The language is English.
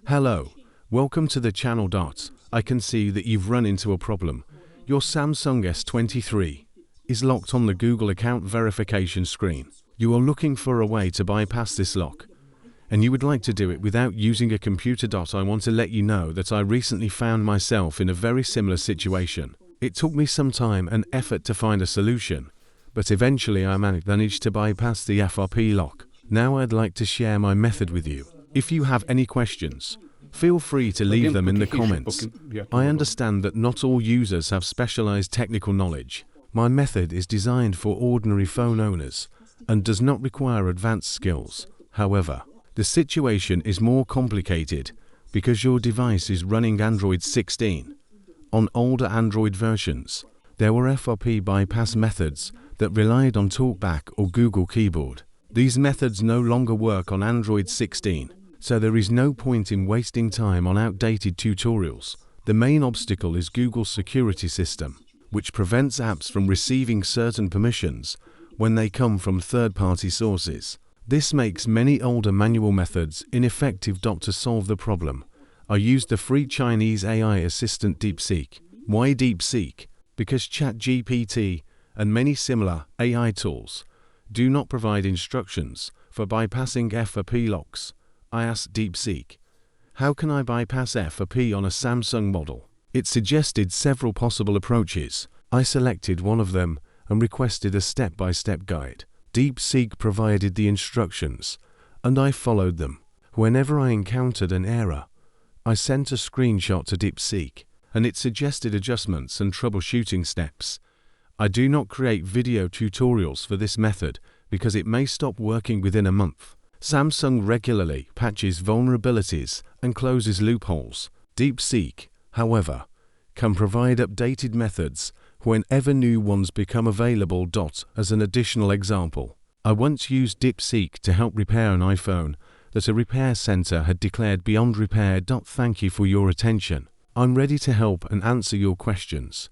Hello, welcome to the channel. I can see that you've run into a problem. Your Samsung S23 is locked on the Google account verification screen. You are looking for a way to bypass this lock, and you would like to do it without using a computer. I want to let you know that I recently found myself in a very similar situation. It took me some time and effort to find a solution, but eventually I managed to bypass the FRP lock. Now I'd like to share my method with you. If you have any questions, feel free to leave them in the comments. I understand that not all users have specialized technical knowledge. My method is designed for ordinary phone owners and does not require advanced skills. However, the situation is more complicated because your device is running Android 16. On older Android versions, there were FRP bypass methods that relied on TalkBack or Google Keyboard. These methods no longer work on Android 16. So there is no point in wasting time on outdated tutorials. The main obstacle is Google's security system, which prevents apps from receiving certain permissions when they come from third-party sources. This makes many older manual methods ineffective. To solve the problem, I used the free Chinese AI assistant DeepSeek. Why DeepSeek? Because ChatGPT and many similar AI tools do not provide instructions for bypassing FRP locks. I asked DeepSeek, how can I bypass FRP on a Samsung model? It suggested several possible approaches. I selected one of them and requested a step-by-step guide. DeepSeek provided the instructions, and I followed them. Whenever I encountered an error, I sent a screenshot to DeepSeek, and it suggested adjustments and troubleshooting steps. I do not create video tutorials for this method because it may stop working within a month. Samsung regularly patches vulnerabilities and closes loopholes. DeepSeek, however, can provide updated methods whenever new ones become available. As an additional example, I once used DeepSeek to help repair an iPhone that a repair center had declared beyond repair. Thank you for your attention. I'm ready to help and answer your questions.